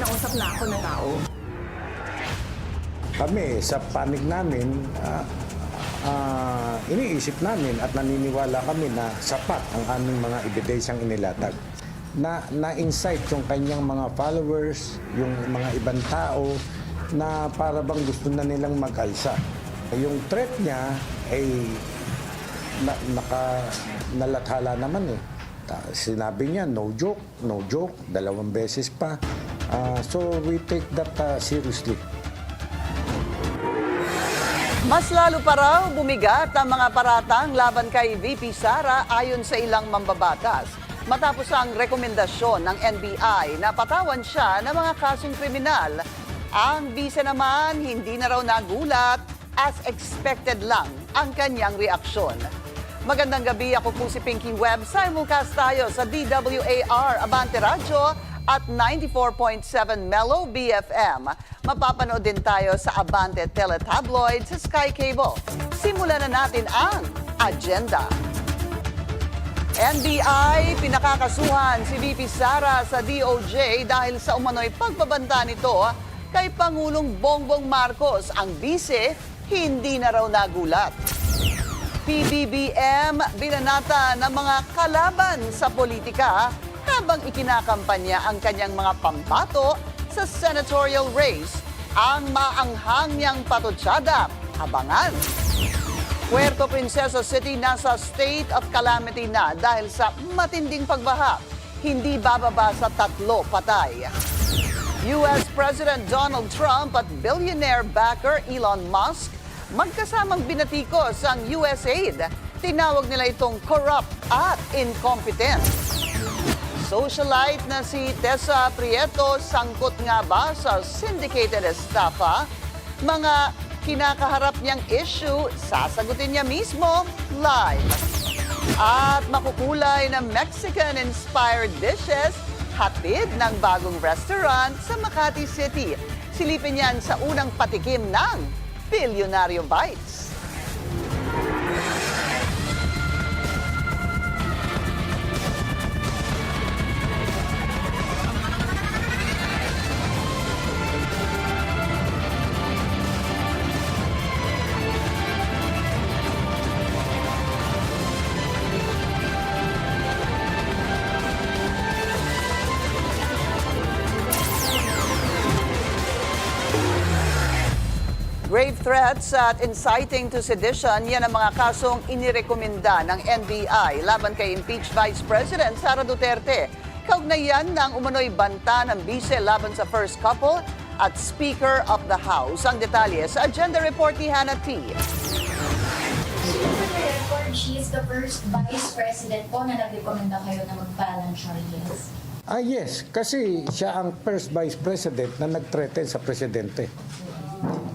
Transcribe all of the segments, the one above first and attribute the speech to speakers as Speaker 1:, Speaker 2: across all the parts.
Speaker 1: kinausap na ako na tao.
Speaker 2: Kami, sa panig namin, iniisip namin at naniniwala kami na sapat ang aming mga ebidensyang inilatag. Na-insight yung kanyang mga followers, yung mga ibang tao, na para bang gusto na nilang mag-alsa. Yung threat niya ay nalathala naman eh. Sinabi niya, no joke, 2 beses pa. So we take that seriously.
Speaker 3: Mas lalo pa raw bumigat ang mga paratang laban kay VP Sara ayon sa ilang mambabatas. Matapos ang rekomendasyon ng NBI na patawan siya ng mga kasong kriminal, ang bise naman hindi na raw nagulat, as expected lang ang kanyang reaksyon. Magandang gabi, ako po si Pinky Webb. Simulcast tayo sa DWAR Abante Radyo at 94.7 Mellow BFM. Mapapanood din tayo sa Abante Teletabloid sa Sky Cable. Simulan na natin ang agenda. NBI, pinakakasuhan si VP Sara sa DOJ dahil sa umano'y pagbabanta nito kay Pangulong Bongbong Marcos. Ang bise, hindi na raw nagulat. PBBM, binanatan ng mga kalaban sa politika habang ikinakampanya ang kanyang mga pambato sa senatorial race. Ang maaanghang niyang patutsada, abangan. Puerto Princesa City nasa state of calamity na dahil sa matinding pag-baha. Hindi bababa sa 3 patay. US President Donald Trump at billionaire backer Elon Musk magkasamang binatikos ang USAID. Tinawag nila itong corrupt at incompetent. Socialite na si Tessa Prieto, sangkot nga ba sa syndicated estafa? Mga kinakaharap niyang issue, sasagutin niya mismo live. At makukulay na Mexican-inspired dishes, hatid ng bagong restaurant sa Makati City. Silipin yan sa unang patikim ng Bilyonaryo Bites. Grave threats at inciting to sedition, yan ang mga kasong inirekomenda ng NBI laban kay impeached Vice President Sara Duterte. Kaugnayan ng umano'y banta ng bise laban sa first couple at Speaker of the House. Ang detalye sa agenda report ni Hannah T.
Speaker 4: She is the first Vice President po na nagrekomenda kayo na mag-file ng charges.
Speaker 2: Yes, kasi siya ang first Vice President na nag-threaten sa Presidente.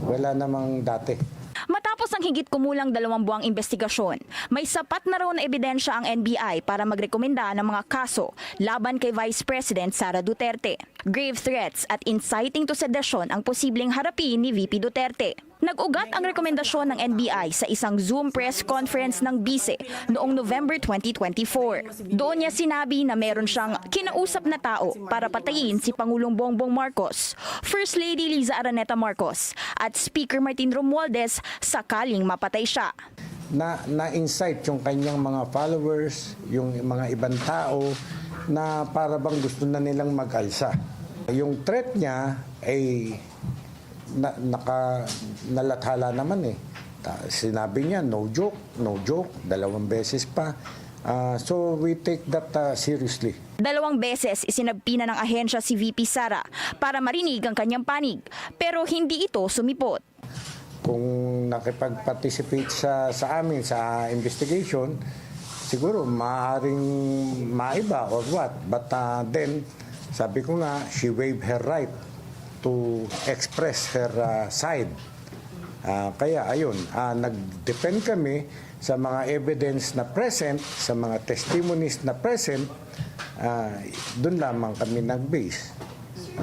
Speaker 2: Wala namang dati.
Speaker 5: Matapos ang higit kumulang 2 buwang investigasyon, may sapat na raw na ebidensya ang NBI para magrekomenda ng mga kaso laban kay Vice President Sara Duterte. Grave threats at inciting to sedition ang posibleng harapin ni VP Duterte. Nag-ugat ang rekomendasyon ng NBI sa isang Zoom press conference ng bise noong November 2024. Doon niya sinabi na meron siyang kinausap na tao para patayin si Pangulong Bongbong Marcos, First Lady Liza Araneta Marcos at Speaker Martin Romualdez sakaling mapatay siya.
Speaker 2: Na-insight yung kanyang mga followers, yung mga ibang tao na para bang gusto na nilang mag-alsa. Yung threat niya ay nalathala naman eh. Sinabi niya, no joke, 2 beses pa. So we take that seriously.
Speaker 5: 2 beses isinagpina ng ahensya si VP Sara para marinig ang kanyang panig, pero hindi ito sumipot.
Speaker 2: Kung nakipag-participate sa amin sa investigation, siguro maaaring maiba or what. But then, sabi ko nga, she waived her right to express her side. Kaya ayun, nag-depend kami sa mga evidence na present, sa mga testimonies na present, doon lamang kami nag-base.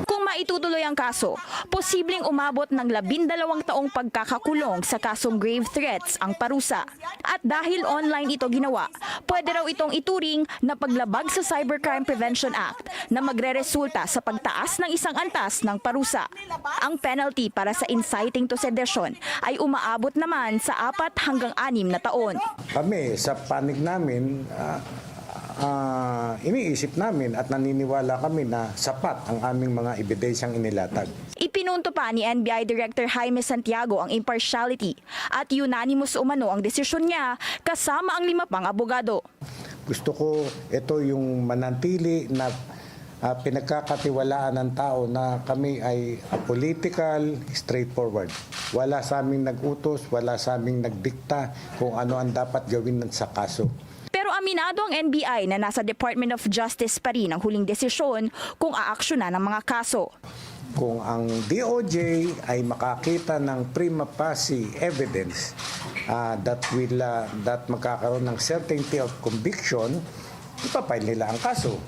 Speaker 5: Kung itutuloy ang kaso, posibleng umabot ng 12 taong pagkakakulong sa kasong grave threats ang parusa. At dahil online ito ginawa, pwede raw itong ituring na paglabag sa Cybercrime Prevention Act na magreresulta sa pagtaas ng isang antas ng parusa. Ang penalty para sa inciting to sedition ay umaabot naman sa 4 hanggang 6 na taon.
Speaker 2: Kami, sa panig namin, iniisip namin at naniniwala kami na sapat ang aming mga ebidensyang inilatag.
Speaker 5: Ipinunto pa ni NBI Director Jaime Santiago ang impartiality at unanimous umano ang desisyon niya kasama ang 5 pang abogado.
Speaker 2: Gusto ko ito yung manatili na pinagkakatiwalaan ng tao na kami ay political, straightforward. Wala sa aming nag-utos, wala sa aming nagdikta kung ano ang dapat gawin sa kaso.
Speaker 5: Pero aminado ang NBI na nasa Department of Justice pa rin ang huling desisyon kung aaksyonan ng mga kaso.
Speaker 2: Kung ang DOJ ay makakita ng prima facie evidence that magkakaroon ng certainty of conviction, ipapile nila ang kaso.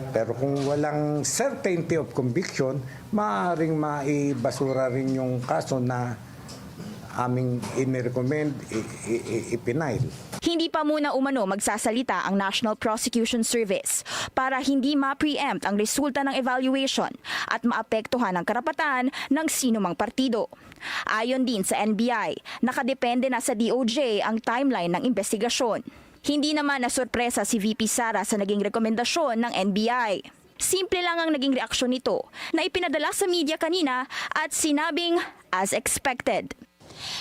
Speaker 2: Pero kung walang certainty of conviction, maaaring maibasura rin yung kaso na aming inirecommend, ipinail.
Speaker 5: Hindi pa muna umano magsasalita ang National Prosecution Service para hindi ma-preempt ang resulta ng evaluation at maapektuhan ang karapatan ng sinumang partido. Ayon din sa NBI, nakadepende na sa DOJ ang timeline ng investigasyon. Hindi naman nasurpresa si VP Sara sa naging rekomendasyon ng NBI. Simple lang ang naging reaksyon nito na ipinadala sa media kanina at sinabing as expected.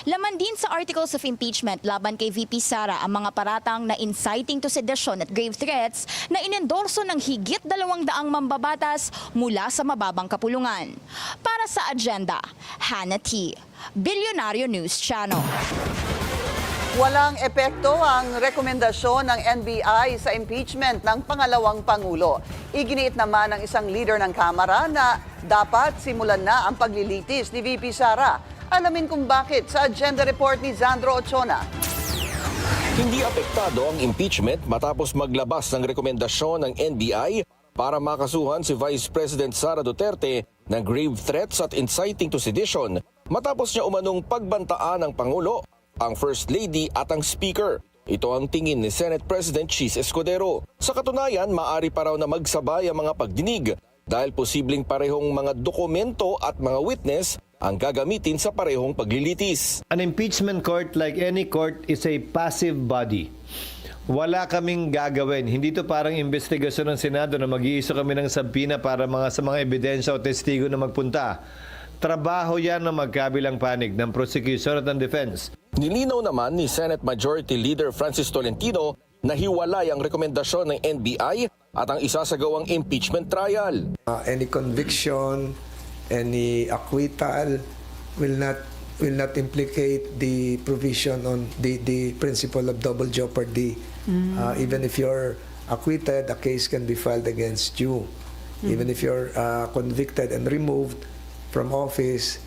Speaker 5: Laman din sa articles of impeachment laban kay VP Sara ang mga paratang na inciting to sedition at grave threats na inendorso ng higit 200 mambabatas mula sa mababang kapulungan. Para sa agenda, Hannah T. Bilyonaryo News Channel.
Speaker 3: Walang epekto ang rekomendasyon ng NBI sa impeachment ng pangalawang Pangulo. Iginiit naman ng isang leader ng Kamara na dapat simulan na ang paglilitis ni VP Sara. Alamin kung bakit sa agenda report ni Zandro Ochona.
Speaker 1: Hindi apektado ang impeachment matapos maglabas ng rekomendasyon ng NBI para makasuhan si Vice President Sara Duterte ng grave threats at inciting to sedition matapos niya umanong pagbantaan ng Pangulo, ang First Lady at ang Speaker. Ito ang tingin ni Senate President Chis Escudero. Sa katunayan, maaari pa raw na magsabay ang mga pagdinig dahil posibleng parehong mga dokumento at mga witness ang gagamitin sa parehong paglilitis.
Speaker 6: An impeachment court, like any court, is a passive body. Wala kaming gagawin. Hindi to parang investigasyon ng Senado na mag-iiso kami ng sabina para sa mga ebidensya o testigo na magpunta. Trabaho yan ng magkabilang panig ng prosecution at ng defense.
Speaker 1: Nilinaw naman ni Senate Majority Leader Francis Tolentino na hiwalay ang rekomendasyon ng NBI at ang isasagawang impeachment trial.
Speaker 7: Any conviction, any acquittal will not implicate the provision on the principle of double jeopardy. Even if you're acquitted, a case can be filed against you. Even if you're convicted and removed from office,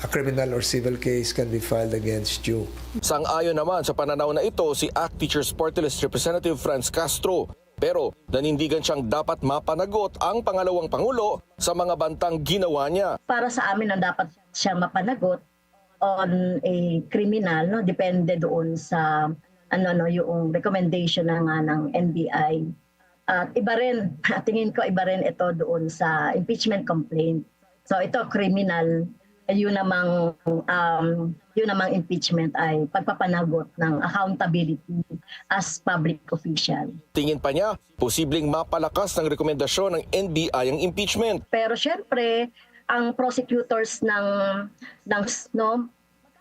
Speaker 7: a criminal or civil case can be filed against you.
Speaker 1: Sang-ayon naman sa pananaw na ito si ACT Teachers Party List Representative Franz Castro. Pero nanindigan siyang dapat mapanagot ang pangalawang Pangulo sa mga bantang ginawa niya.
Speaker 8: Para sa amin ang dapat siya mapanagot on a criminal, no, depende doon sa yung recommendation ng NBI. At iba rin, tingin ko iba rin ito doon sa impeachment complaint. So ito criminal, yun namang impeachment ay pagpapanagot ng accountability as public official.
Speaker 1: Tingin pa niya, posibleng mapalakas ng rekomendasyon ng NBI ang impeachment.
Speaker 8: Pero syempre, ang prosecutors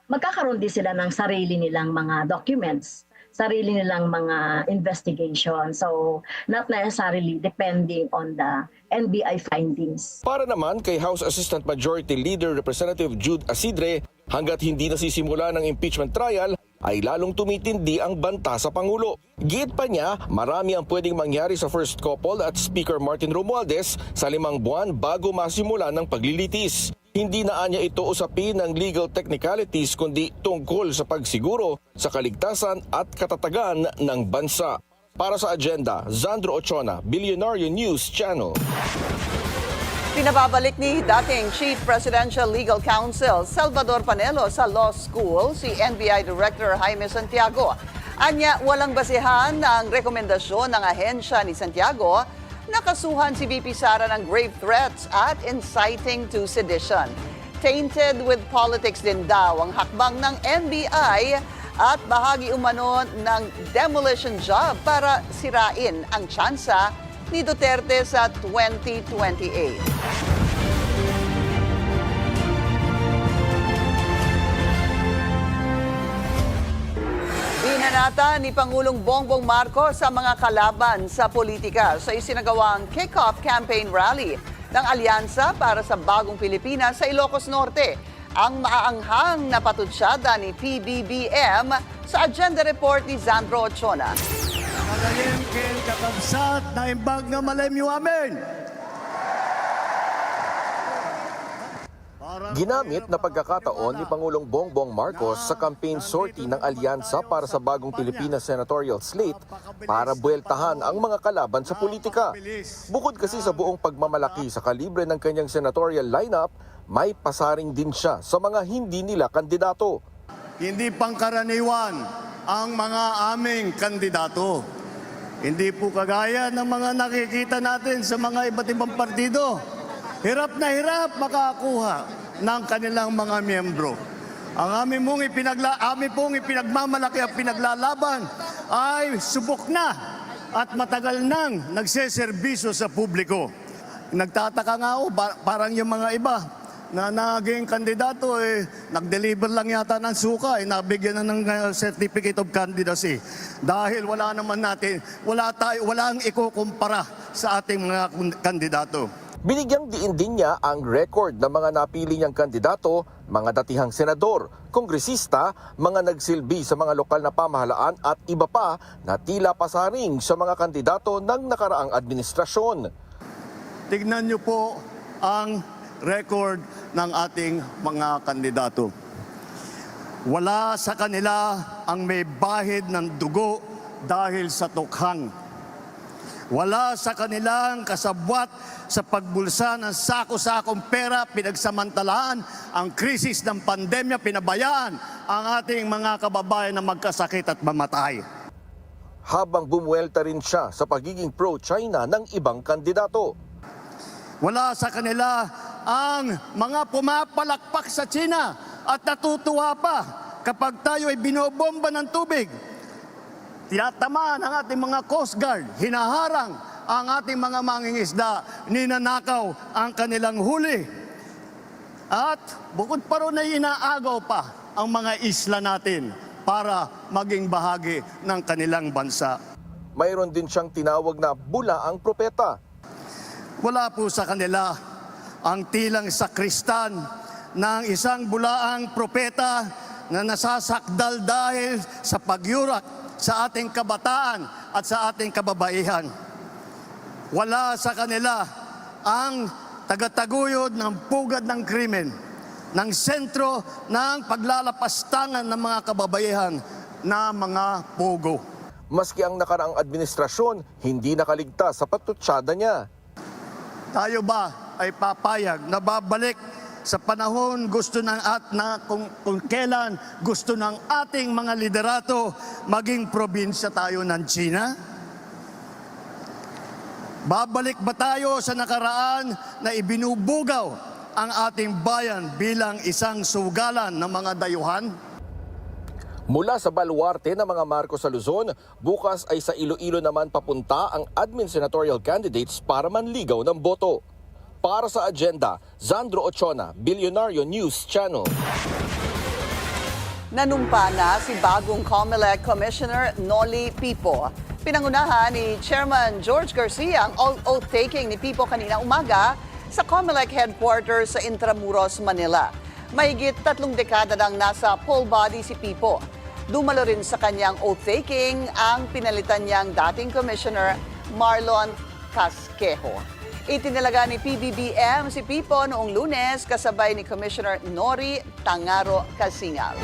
Speaker 8: magkakaroon din sila ng sarili nilang mga documents, sarili nilang mga investigation. So, not necessarily depending on the NBI findings.
Speaker 1: Para naman kay House Assistant Majority Leader Representative Jude Asidre, hanggat hindi nasisimula ng impeachment trial, ay lalong tumitindi ang banta sa Pangulo. Giit pa niya, marami ang pwedeng mangyari sa first couple at Speaker Martin Romualdez sa 5 buwan bago masimula ng paglilitis. Hindi na anya ito usapin ng legal technicalities kundi tungkol sa pagsiguro sa kaligtasan at katatagan ng bansa. Para sa agenda, Zandro Ochona, Bilyonaryo News Channel.
Speaker 3: Pinababalik ni dating Chief Presidential Legal Counsel Salvador Panelo sa law school si NBI Director Jaime Santiago. Anya, walang basihan ang rekomendasyon ng ahensya ni Santiago na kasuhan si VP Sara ng grave threats at inciting to sedition. Tainted with politics din daw ang hakbang ng NBI at bahagi umano ng demolition job para sirain ang tsansa ni Duterte sa 2028. Binanatan ni Pangulong Bongbong Marcos sa mga kalaban sa politika sa isinagawang kick-off campaign rally ng Alyansa para sa Bagong Pilipinas sa Ilocos Norte. Ang maaanghang na patutsada ni PBBM sa agenda report ni Zandro Ochona.
Speaker 9: Magaling ken kakabsat na imbag nga malaymi amin.
Speaker 1: Ginamit na pagkakataon ni Pangulong Bongbong Marcos sa campaign sortie ng Alyansa para sa Bagong Pilipinas senatorial slate para buweltahan ang mga kalaban sa politika. Bukod kasi sa buong pagmamalaki sa kalibre ng kanyang senatorial lineup, may pasaring din siya sa mga hindi nila kandidato.
Speaker 9: Hindi pangkaraniwan ang mga aming kandidato. Hindi po kagaya ng mga nakikita natin sa mga iba't ibang partido. Hirap na hirap makakuha ng kanilang mga miyembro. Ang aming pong ipinagmamalaki at pinaglalaban ay subok na at matagal nang nagseserbisyo sa publiko. Nagtataka nga parang yung mga iba na naging kandidato nag-deliver lang yata ng suka nabigyan na ng certificate of candidacy dahil walang ikukumpara sa ating mga kandidato.
Speaker 1: Binigyang diin din niya ang record ng mga napili niyang kandidato, mga datihang senador, kongresista, mga nagsilbi sa mga lokal na pamahalaan at iba pa na tila pasaring sa mga kandidato ng nakaraang administrasyon.
Speaker 9: Tignan niyo po ang record ng ating mga kandidato. Wala sa kanila ang may bahid ng dugo dahil sa tukhang. Wala sa kanilang kasabwat sa pagbulsa ng sako-sakong pera, pinagsamantalaan ang krisis ng pandemya, pinabayaan ang ating mga kababayan na magkasakit at mamatay.
Speaker 1: Habang bumuelta rin siya sa pagiging pro-China ng ibang kandidato.
Speaker 9: Wala sa kanila ang mga pumapalakpak sa China at natutuwa pa kapag tayo ay binobomba ng tubig. Tinatamaan ang ating mga Coast Guard, hinaharang ang ating mga mangingisda, ninanakaw ang kanilang huli. At bukod pa ron ay inaagaw pa ang mga isla natin para maging bahagi ng kanilang bansa.
Speaker 1: Mayroon din siyang tinawag na bulaang propeta.
Speaker 9: Wala po sa kanila ang tilang sakristan ng isang bulaang propeta na nasasakdal dahil sa pagyurak sa ating kabataan at sa ating kababaihan. Wala sa kanila ang tagataguyod ng pugad ng krimen, ng sentro ng paglalapastangan ng mga kababaihan na mga pugo.
Speaker 1: Maski ang nakaraang administrasyon, hindi nakaligtas sa patutsada niya.
Speaker 9: Tayo ba ay papayag na babalik sa panahon kung kailan gusto ng ating mga liderato maging probinsya tayo ng China? Babalik ba tayo sa nakaraan na ibinubugaw ang ating bayan bilang isang sugalan ng mga dayuhan?
Speaker 1: Mula sa baluarte ng mga Marcos sa Luzon, bukas ay sa Iloilo naman papunta ang admin senatorial candidates para manligaw ng boto. Para sa agenda, Zandro Ochona, Bilyonaryo News Channel.
Speaker 3: Nanumpa na si bagong COMELEC Commissioner Noli Pipo. Pinangunahan ni Chairman George Garcia ang oath-taking ni Pipo kanina umaga sa COMELEC headquarters sa Intramuros, Manila. Mahigit 3 dekada nang nasa poll body si Pipo. Dumalo rin sa kanyang oath-taking ang pinalitan niyang dating Commissioner Marlon Casquejo. Itinalaga ni PBBM si Pipo noong Lunes kasabay ni Commissioner Nori Tangaro Casingal.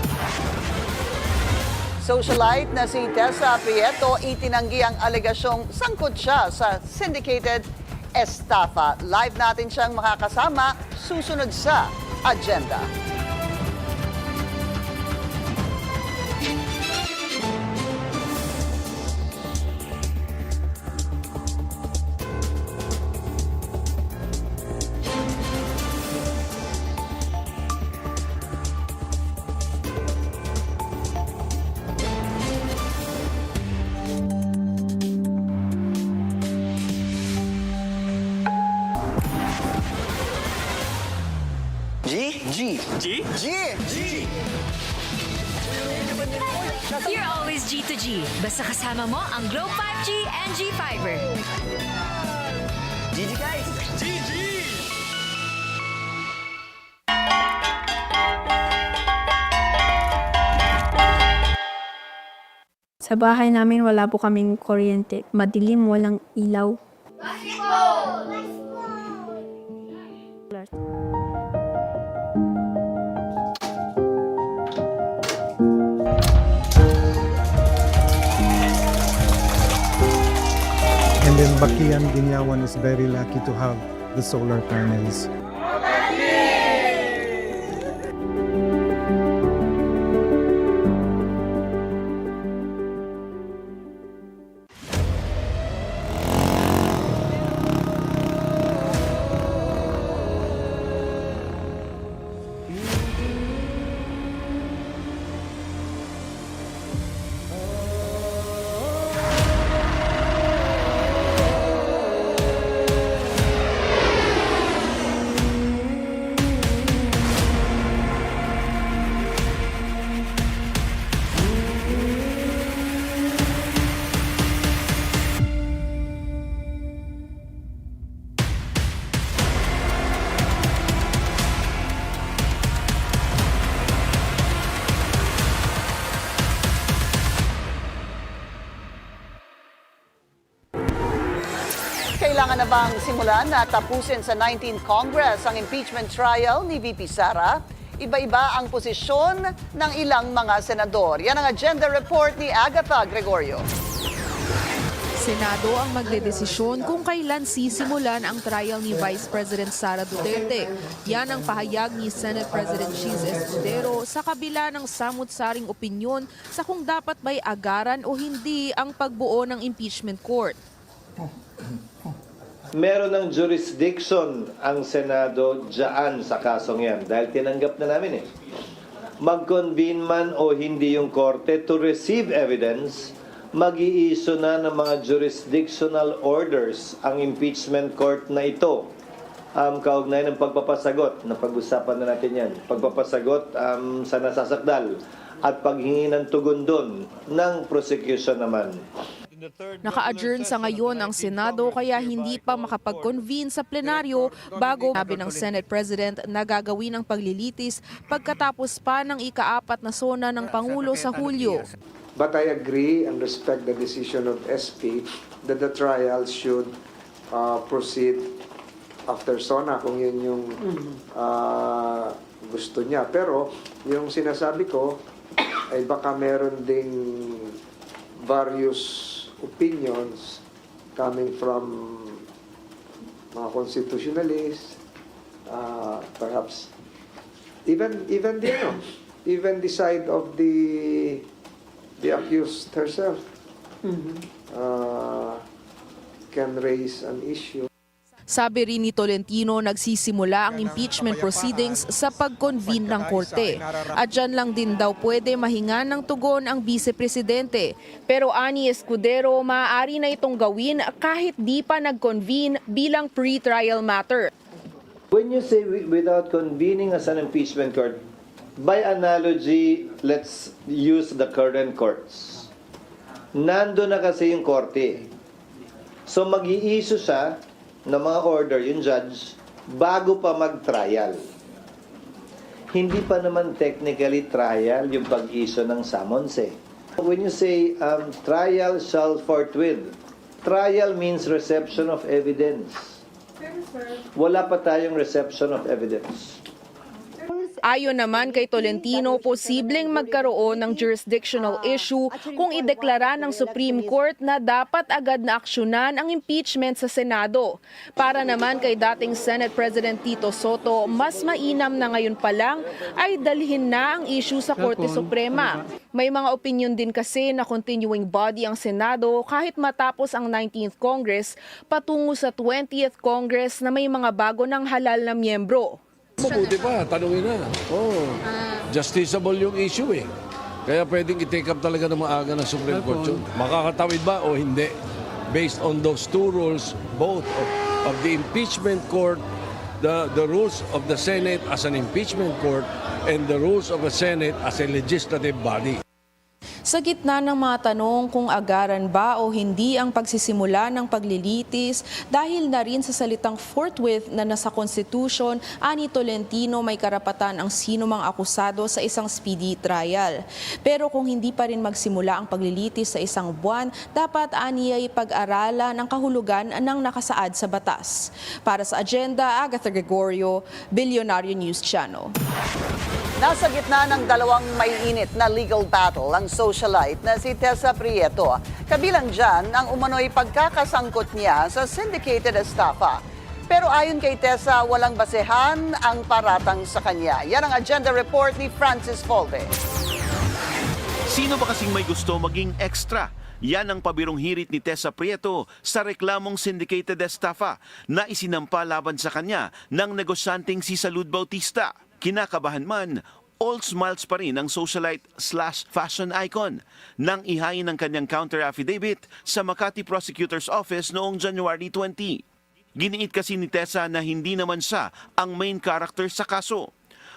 Speaker 3: Socialite na si Tessa Prieto itinanggi ang alegasyong sangkot siya sa syndicated estafa. Live natin siyang makakasama susunod sa agenda.
Speaker 10: You're always G to G. Basta kasama mo ang Glow 5G and G Fiber.
Speaker 11: GG guys! GG!
Speaker 12: Sa bahay namin wala po kaming kuryente. Madilim, walang ilaw.
Speaker 13: And then Bakian Ginyawan is very lucky to have the solar panels.
Speaker 3: Kailangan na bang simulan na tapusin sa 19th Congress ang impeachment trial ni VP Sara? Iba-iba ang posisyon ng ilang mga senador. Yan ang agenda report ni Agatha Gregorio.
Speaker 14: Senado ang magdedesisyon kung kailan sisimulan ang trial ni Vice President Sara Duterte. Yan ang pahayag ni Senate President Chis Escudero sa kabila ng samut-saring opinyon sa kung dapat ba'y agaran o hindi ang pagbuo ng impeachment court.
Speaker 6: Meron ng jurisdiction ang Senado dyan sa kasong yan dahil tinanggap na namin eh. Mag-convene man o hindi yung korte to receive evidence, mag-i-issue na ng mga jurisdictional orders ang impeachment court na ito. Kaugnay ng pagpapasagot, na pag-usapan na natin yan, pagpapasagot sa nasasakdal at paghingi ng tugon doon ng prosecution naman.
Speaker 14: Naka-adjourn sa ngayon ang Senado kaya hindi pa makapag-convene sa plenaryo bago sabi ng Senate President na gagawin ang paglilitis pagkatapos pa ng ika-4 na sona ng Pangulo sa Hulyo.
Speaker 7: But I agree and respect the decision of SP that the trial should proceed after SONA kung yun yung gusto niya. Pero yung sinasabi ko ay baka meron ding various opinions coming from mga constitutionalists, perhaps even the side of the accused herself can raise an issue.
Speaker 14: Sabi rin ni Tolentino, nagsisimula ang impeachment proceedings sa pag-convene ng korte. At dyan lang din daw pwede mahinga ng tugon ang vice-presidente. Pero ani Escudero, maaari na itong gawin kahit di pa nag-convene bilang pre-trial matter.
Speaker 6: When you say without convening as an impeachment court, by analogy, let's use the current courts. Nando na kasi yung korte. So mag-i-issue siya ng mga order, yung judge, bago pa mag-trial. Hindi pa naman technically trial yung pag-issue ng summons eh. When you say trial shall forthwith, trial means reception of evidence. Wala pa tayong reception of evidence.
Speaker 14: Ayon naman kay Tolentino, posibleng magkaroon ng jurisdictional issue kung ideklara ng Supreme Court na dapat agad na aksyonan ang impeachment sa Senado. Para naman kay dating Senate President Tito Soto, mas mainam na ngayon pa lang ay dalhin na ang issue sa Korte Suprema. May mga opinion din kasi na continuing body ang Senado kahit matapos ang 19th Congress patungo sa 20th Congress na may mga bago ng halal na miyembro.
Speaker 11: Mabuti pa, tanungin na. Justiciable yung issue eh. Kaya pwedeng i-take up talaga ng maaga ng Supreme Court yun. Makakatawid ba o hindi? Based on those two rules, both of the impeachment court, the rules of the Senate as an impeachment court, and the rules of the Senate as a legislative body.
Speaker 14: Sa gitna ng mga tanong kung agaran ba o hindi ang pagsisimula ng paglilitis dahil na rin sa salitang forthwith na nasa Constitution, ani Tolentino may karapatan ang sino mang akusado sa isang speedy trial. Pero kung hindi pa rin magsimula ang paglilitis sa isang buwan, dapat ani ay pag-aralan ang kahulugan ng nakasaad sa batas. Para sa agenda, Agatha Gregorio, Bilyonaryo News Channel.
Speaker 3: Nasa gitna ng dalawang maiinit na legal battle ang socialite na si Tessa Prieto. Kabilang dyan ang umano'y pagkakasangkot niya sa syndicated estafa. Pero ayon kay Tessa, walang basehan ang paratang sa kanya. Yan ang agenda report ni Francis Folde.
Speaker 15: Sino ba kasing may gusto maging extra? Yan ang pabirong hirit ni Tessa Prieto sa reklamong syndicated estafa na isinampa laban sa kanya ng negosyanteng si Salud Bautista. Kinakabahan man, all smiles pa rin ang socialite/fashion icon nang ihain ng kanyang counter affidavit sa Makati Prosecutor's Office noong January 20. Giniit kasi ni Tessa na hindi naman siya ang main character sa kaso.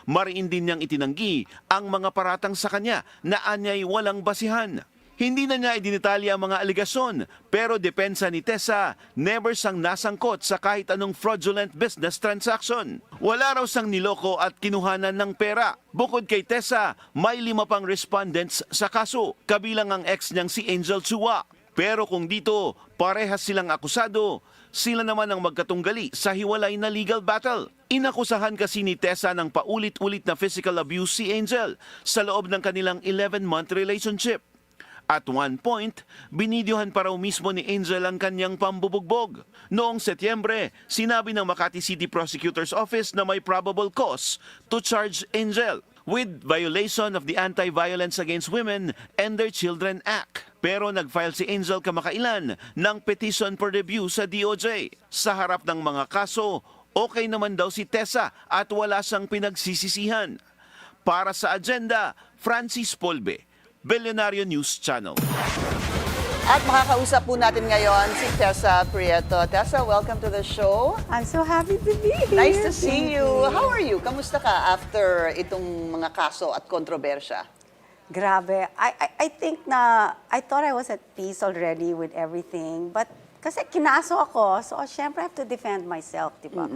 Speaker 15: Mariin din niyang itinanggi ang mga paratang sa kanya na anyay walang basihan. Hindi na niya idinitalya ang mga aligasyon, pero depensa ni Tessa, never sang nasangkot sa kahit anong fraudulent business transaction. Wala raw sang niloko at kinuhanan ng pera. Bukod kay Tessa, may 5 pang respondents sa kaso, kabilang ang ex niyang si Angel Chua. Pero kung dito, parehas silang akusado, sila naman ang magkatunggali sa hiwalay na legal battle. Inakusahan kasi ni Tessa ng paulit-ulit na physical abuse si Angel sa loob ng kanilang 11-month relationship. At one point, binidyohan pa raw mismo ni Angel ang kanyang pambubugbog. Noong Setyembre, sinabi ng Makati City Prosecutor's Office na may probable cause to charge Angel with violation of the Anti-Violence Against Women and Their Children Act. Pero nag-file si Angel kamakailan ng petition for review sa DOJ. Sa harap ng mga kaso, okay naman daw si Tessa at wala siyang pinagsisisihan. Para sa agenda, Francis Polbe, Bilyonaryo News Channel.
Speaker 3: At makakausap po natin ngayon si Tessa Prieto. Tessa, welcome to the show.
Speaker 16: I'm so happy to be here.
Speaker 3: Nice to see you. How are you? Kamusta ka after itong mga kaso at kontrobersya?
Speaker 16: Grabe. I think na, I thought I was at peace already with everything. But kasi kinaso ako, so syempre I have to defend myself, di ba?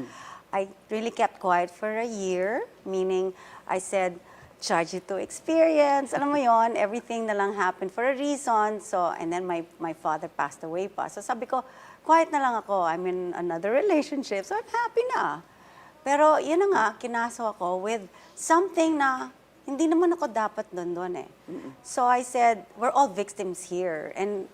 Speaker 16: I really kept quiet for a year, meaning I said, charge it to experience. Alam mo yon, everything na lang happened for a reason. So, and then my father passed away pa. So sabi ko, quiet na lang ako. I'm in another relationship, so I'm happy na. Pero yun na nga, kinaso ako with something na hindi naman ako dapat doon eh. So I said, we're all victims here. And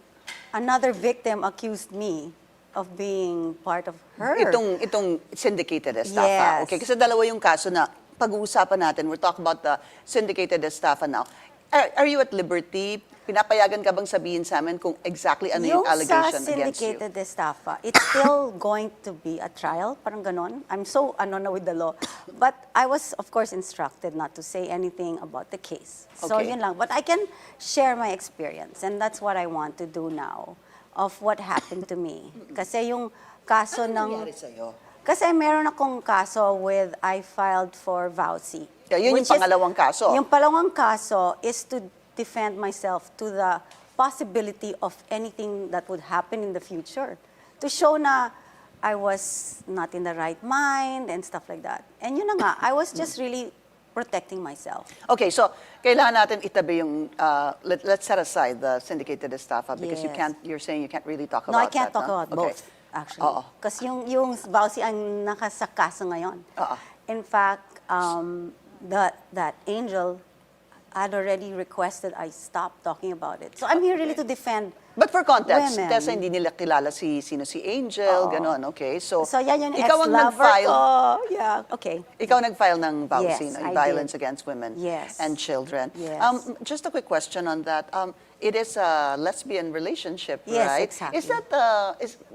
Speaker 16: another victim accused me of being part of her.
Speaker 3: Itong syndicated estafa.
Speaker 16: Yes.
Speaker 3: Okay, kasi dalawa yung kaso na pag-uusapan natin. We'll talk about the syndicated estafa now. Are you at liberty? Pinapayagan ka bang sabihin sa amin kung exactly ano yung allegation against you?
Speaker 16: Yung sa syndicated estafa, it's still going to be a trial, parang ganon. I'm so na with the law. But I was, of course, instructed not to say anything about the case. So
Speaker 3: Okay.
Speaker 16: yun lang. But I can share my experience, and that's what I want to do now of what happened to me. Kasi yung kaso ng...
Speaker 3: nangyari sa'yo?
Speaker 16: Kasi meron akong kaso with, I filed for vowsy.
Speaker 3: Yun yung pangalawang kaso?
Speaker 16: Yung pangalawang kaso is to defend myself to the possibility of anything that would happen in the future. To show na I was not in the right mind and stuff like that. And yun na nga, I was just really protecting myself.
Speaker 3: Okay, so kailangan natin itabi yung, let's set aside the syndicated estafa because
Speaker 16: Yes.
Speaker 3: you're saying you can't really talk
Speaker 16: No,
Speaker 3: about
Speaker 16: I can't
Speaker 3: that.
Speaker 16: talk about both, actually. Kasi yung vowsy ang nakasakaso ngayon. In fact, that angel had already requested I stop talking about it. So I'm here really to defend
Speaker 3: But for context,
Speaker 16: women.
Speaker 3: Tessa, hindi nila kilala sino si Angel, ganon, okay? So
Speaker 16: yan yung
Speaker 3: ikaw ang
Speaker 16: ex-lover
Speaker 3: nag-file.
Speaker 16: ko. Yeah, okay.
Speaker 3: Ikaw nag-file ng VAUSI,
Speaker 16: Yes,
Speaker 3: no?
Speaker 16: I
Speaker 3: Violence
Speaker 16: did.
Speaker 3: Against Women
Speaker 16: Yes.
Speaker 3: and Children.
Speaker 16: Yes.
Speaker 3: Just a quick question on that. It is a lesbian relationship,
Speaker 16: Yes,
Speaker 3: right?
Speaker 16: exactly.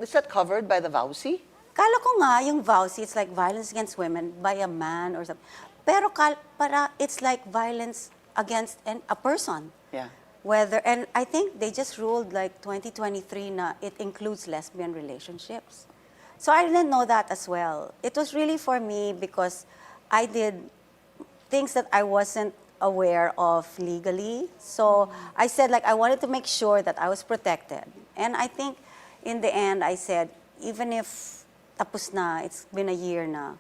Speaker 3: Is that covered by the VAUSI?
Speaker 16: Kala ko nga, yung VAUSI, it's like violence against women by a man or something. Pero it's like violence against a person.
Speaker 3: Yeah.
Speaker 16: And I think they just ruled like 2023 na it includes lesbian relationships. So I didn't know that as well. It was really for me because I did things that I wasn't aware of legally. So I said like I wanted to make sure that I was protected. And I think in the end I said, even if tapos na, it's been a year na,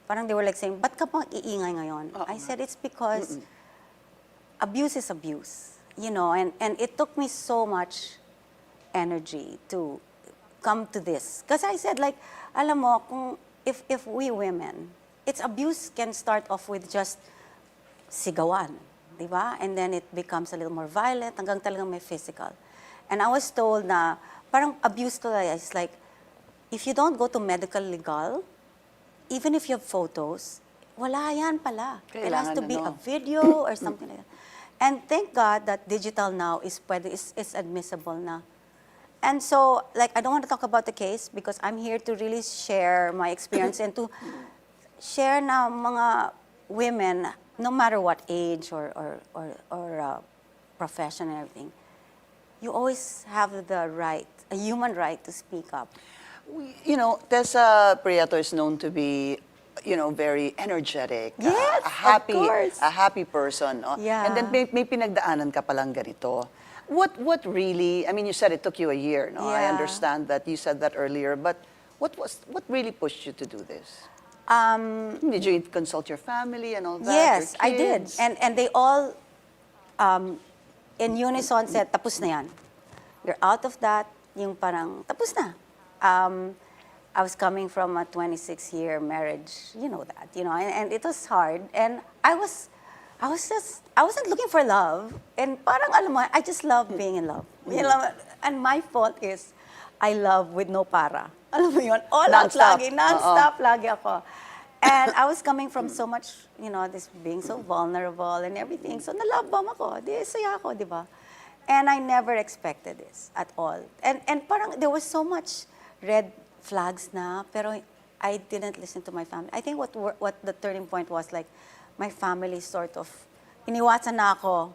Speaker 16: parang they were like saying, ba't ka pang iingay ngayon? I said, it's because abuse is abuse. You know, and it took me so much energy to come to this. Because I said, like, alam mo, if we women, it's abuse can start off with just sigawan, di ba? And then it becomes a little more violent, hanggang talagang may physical. And I was told na, parang abuse ko is like, if you don't go to medical legal, even if you have photos, wala yan pala. It has to be a video or something like that. And thank God that digital now is admissible na. And so, like, I don't want to talk about the case because I'm here to really share my experience and to share na mga women, no matter what age or profession and everything, you always have the right, a human right to speak up.
Speaker 3: You know, Tessa Prieto is known to be, you know, very energetic,
Speaker 16: Yes,
Speaker 3: a
Speaker 16: of course.
Speaker 3: happy person. No?
Speaker 16: Yeah.
Speaker 3: And then may pinagdaanan ka palang ganito. What really, I mean, you said it took you a year, no? I
Speaker 16: Yeah.
Speaker 3: understand that, you said that earlier, but what really pushed you to do this? Did you consult your family and all that?
Speaker 16: Yes,
Speaker 3: your
Speaker 16: I did.
Speaker 3: kids?
Speaker 16: And they all, in unison, said, tapos na yan. You're out of that. Yung parang, tapos na. I was coming from a 26-year marriage, you know that, you know, and it was hard. And I wasn't looking for love. And parang, alam mo, I just love being in love. You know, and my fault is, I love with no para. Alam mo yun, all out lagi, non-stop lagi ako. And I was coming from so much, you know, this being so vulnerable and everything. So na-love bomb ako, di saya ako, di ba? And I never expected this at all. And parang there was so much red flags na, pero I didn't listen to my family. I think what the turning point was, like, my family sort of, iniwasan na ako,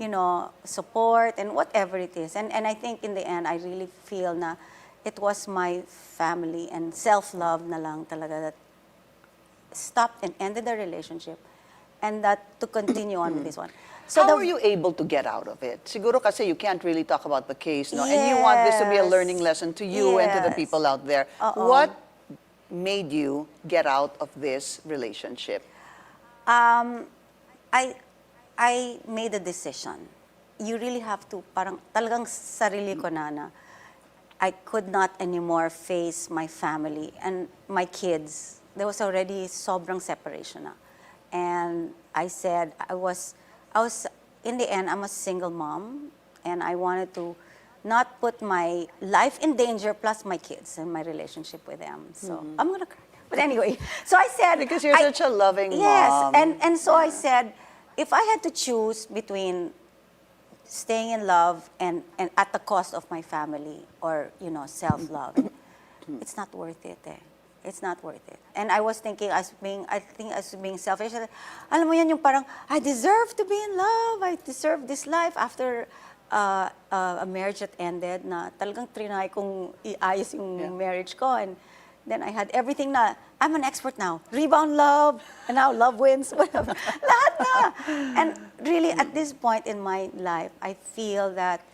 Speaker 16: you know, support and whatever it is. And I think in the end, I really feel na it was my family and self-love na lang talaga that stopped and ended the relationship and that to continue on with this one. So
Speaker 3: how were you able to get out of it? Siguro kasi you can't really talk about the case, no? And you want this to be a learning lesson to you and to the people out there. What made you get out of this relationship?
Speaker 16: I made a decision. You really have to, parang talagang sarili ko na I could not anymore face my family and my kids. There was already sobrang separation na. And I said, I was, in the end, I'm a single mom, and I wanted to not put my life in danger, plus my kids and my relationship with them. So I'm gonna cry. But anyway, so I said,
Speaker 3: because you're such a loving mom.
Speaker 16: Yes, and so I said, if I had to choose between staying in love and at the cost of my family or, you know, self-love, it's not worth it. It's not worth it. And I was thinking, I think as being selfish. Alam mo yan, yung parang, I deserve to be in love. I deserve this life after a marriage that ended na talagang trinay kong iayos yung marriage ko. And then I had everything na, I'm an expert now. Rebound love, and now love wins, whatever. Lahat na. And really, at this point in my life, I feel that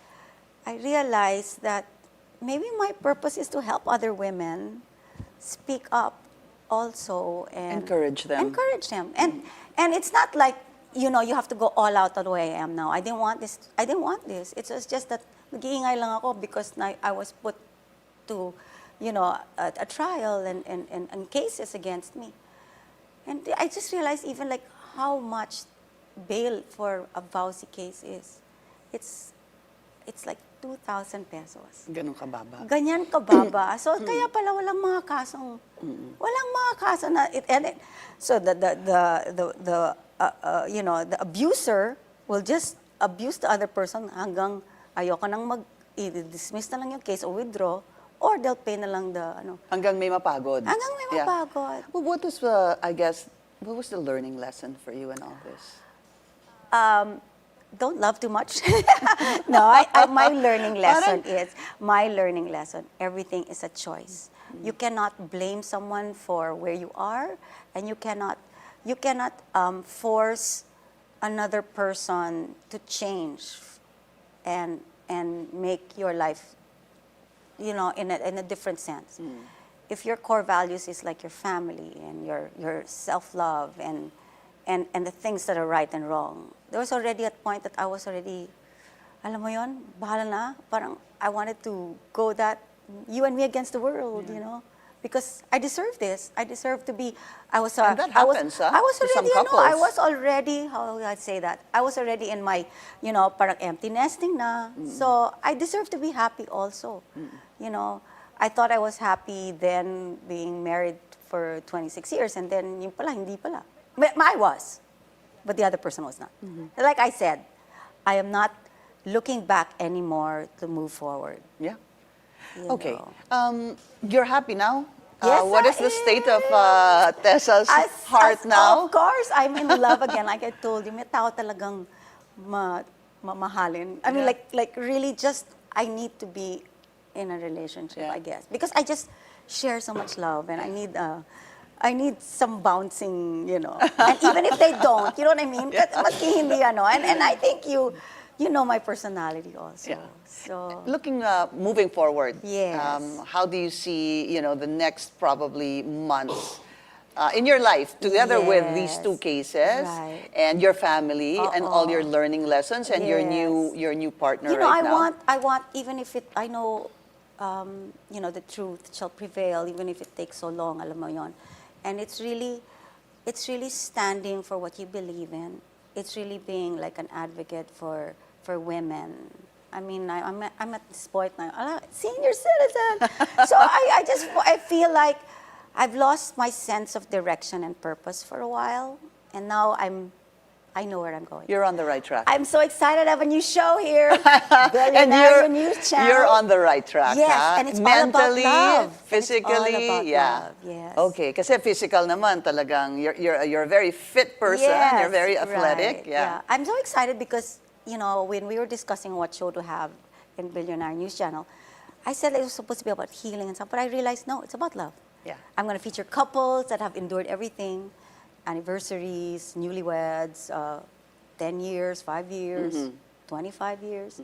Speaker 16: I realized that maybe my purpose is to help other women speak up also and
Speaker 3: encourage them.
Speaker 16: Encourage them. And it's not like, you know, you have to go all out the way I am now. I didn't want this. It was just that nag-iingay lang ako because I was put to, you know, a trial and cases against me. And I just realized even like how much bail for a vowsy case is. It's like 2,000 pesos.
Speaker 3: Ganun kababa.
Speaker 16: Ganyan kababa. So kaya pala walang mga kasong na so the you know, the abuser will just abuse the other person hanggang ayoko nang i-dismiss na lang yung case or withdraw, or they'll pay na lang the
Speaker 3: Hanggang may mapagod.
Speaker 16: hanggang may mapagod.
Speaker 3: Well, what was what was the learning lesson for you in all this?
Speaker 16: Don't love too much. No, my learning lesson, everything is a choice. You cannot blame someone for where you are, and you cannot force another person to change and make your life, you know, in a different sense. If your core values is like your family and your self-love and the things that are right and wrong, there was already a point that I was already, alam mo yon, bahala na. Parang I wanted to go that you and me against the world, you know, because I deserve this. I deserve to be.
Speaker 3: And that happens,
Speaker 16: I was
Speaker 3: to some
Speaker 16: already,
Speaker 3: couples.
Speaker 16: I was already. How would I say that? I was already in my, you know, parang empty nesting na. So I deserve to be happy also. You know, I thought I was happy then being married for 26 years, and then yung pala, hindi pala. I was, but the other person was not. Like I said, I am not looking back anymore to move forward.
Speaker 3: Yeah.
Speaker 16: You
Speaker 3: Okay.
Speaker 16: know.
Speaker 3: You're happy now?
Speaker 16: Yes,
Speaker 3: What is the state of Tessa's heart now?
Speaker 16: Of course, I'm in love again. Like I told you, may tao talagang mamahalin. I mean, like really just, I need to be in a relationship, I guess. Because I just share so much love, and I need some bouncing, you know. And even if they don't, you know what I mean? Maski hindi, ano. And I think you know my personality also.
Speaker 3: Yeah.
Speaker 16: So
Speaker 3: Looking, moving forward,
Speaker 16: Yes.
Speaker 3: how do you see, you know, the next probably months in your life together with these two cases
Speaker 16: Right.
Speaker 3: and your family and all your learning lessons and your new partner
Speaker 16: you know,
Speaker 3: right now?
Speaker 16: I want, even if I know, you know, the truth shall prevail, even if it takes so long, alam mo yon. And it's really standing for what you believe in. It's really being like an advocate for women. I mean, I'm at this point now, senior citizen. So I feel like I've lost my sense of direction and purpose for a while, and now I know where I'm going.
Speaker 3: You're on the right track.
Speaker 16: I'm so excited. I have a new show here,
Speaker 3: And
Speaker 16: Bilyonaryo News Channel.
Speaker 3: you're on the right track,
Speaker 16: Yes,
Speaker 3: ha?
Speaker 16: and it's
Speaker 3: mentally,
Speaker 16: all about love.
Speaker 3: physically,
Speaker 16: It's all about love, yes.
Speaker 3: Okay, kasi physical naman talagang you're a very fit person,
Speaker 16: Yes,
Speaker 3: you're very athletic,
Speaker 16: right, I'm so excited because, you know, when we were discussing what show to have in Bilyonaryo News Channel, I said it was supposed to be about healing and stuff, but I realized, no, it's about love.
Speaker 3: Yeah.
Speaker 16: I'm going to feature couples that have endured everything, anniversaries, newlyweds, 10 years, 5 years, 25 years.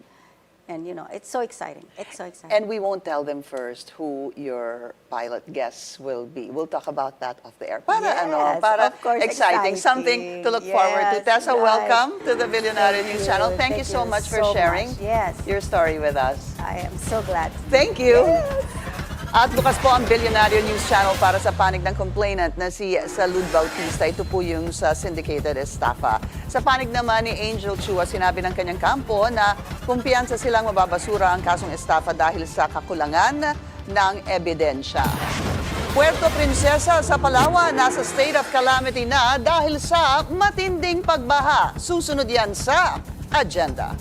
Speaker 16: And, you know, it's so exciting. It's so exciting.
Speaker 3: And we won't tell them first who your pilot guests will be. We'll talk about that off the air. Para
Speaker 16: Yes,
Speaker 3: para
Speaker 16: of course,
Speaker 3: exciting. Something to look forward to.
Speaker 16: Yes,
Speaker 3: Tessa,
Speaker 16: right.
Speaker 3: welcome to the Bilyonaryo News Channel. Thank you so much for sharing your story with us.
Speaker 16: I am so glad.
Speaker 3: Thank you. At bukas po ang Bilyonaryo News Channel para sa panig ng complainant na si Salud Bautista. Ito po yung sa syndicated estafa. Sa panig naman ni Angel Chua, sinabi ng kanyang kampo na kumpiyansa silang mababasura ang kasong estafa dahil sa kakulangan ng ebidensya. Puerto Princesa sa Palawan, nasa state of calamity na dahil sa matinding pagbaha. Susunod yan sa agenda.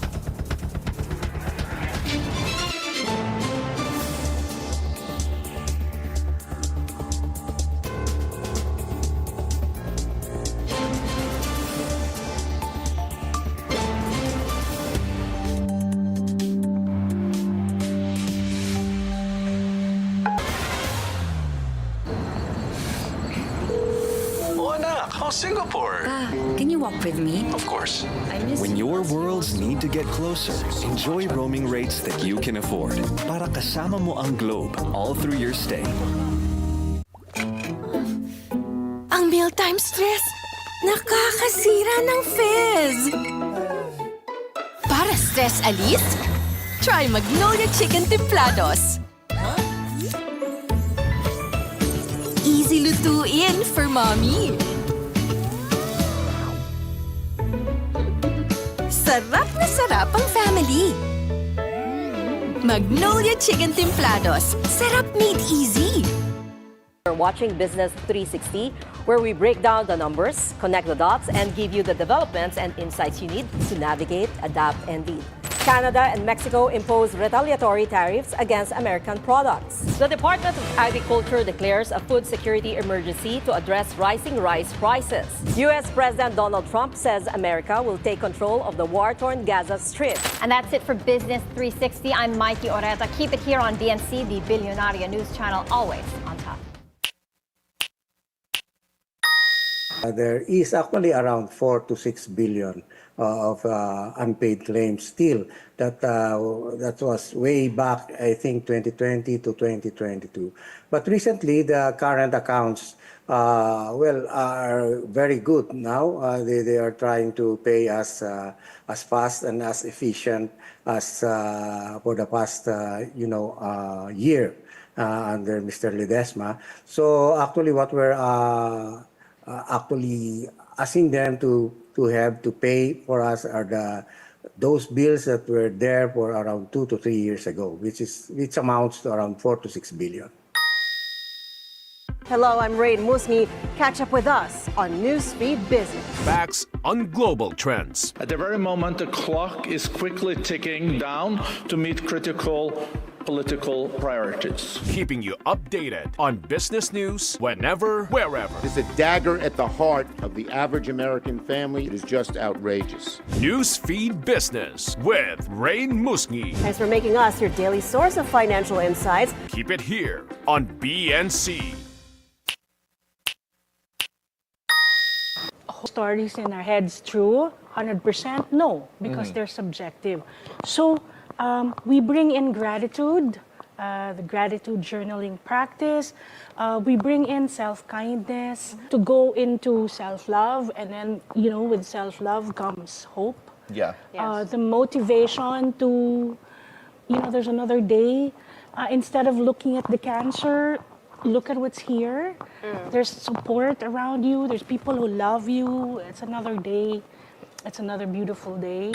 Speaker 17: Singapore.
Speaker 10: Can you walk with me?
Speaker 17: Of course.
Speaker 18: When your worlds need to get closer, enjoy roaming rates that you can afford. Para kasama mo ang globe all through your stay.
Speaker 19: Ang mealtime stress, nakakasira ng fizz. Para stress alis, try Magnolia Chicken Templados. Easy lutuin for mommy. madali. Magnolia Chicken Templados. Sarap made easy.
Speaker 17: You're watching Business 360, where we break down the numbers, connect the dots, and give you the developments and insights you need to navigate, adapt, and lead. Canada and Mexico impose retaliatory tariffs against American products. The Department of Agriculture declares a food security emergency to address rising rice prices. U.S. President Donald Trump says America will take control of the war-torn Gaza Strip.
Speaker 20: And that's it for Business 360. I'm Mikey Oreta. Keep it here on BNC, the Bilyonaryo News Channel, always on top.
Speaker 2: There is actually around 4 to 6 billion of unpaid claims still. That was way back, I think, 2020 to 2022. But recently, the current accounts, are very good now. They are trying to pay us as fast and as efficient as for the past, year under Mr. Ledesma. So actually, what we're actually asking them to have to pay for us are those bills that were there for around 2 to 3 years ago, which amounts to around 4 to 6 billion.
Speaker 17: Hello, I'm Rain Musni. Catch up with us on Newsfeed Business.
Speaker 21: Facts on global trends.
Speaker 22: At the very moment, the clock is quickly ticking down to meet critical political priorities.
Speaker 21: Keeping you updated on business news whenever, wherever.
Speaker 23: It's a dagger at the heart of the average American family. It is just outrageous.
Speaker 21: Newsfeed Business with Rain Musni.
Speaker 17: Thanks for making us your daily source of financial insights.
Speaker 21: Keep it here on BNC.
Speaker 24: Stories in our heads true? 100% no, because they're subjective. So we bring in gratitude, the gratitude journaling practice. We bring in self-kindness to go into self-love, and then, with self-love comes hope.
Speaker 25: Yeah.
Speaker 24: The motivation to, there's another day. Instead of looking at the cancer, look at what's here. There's support around you. There's people who love you. It's another day. It's another beautiful day.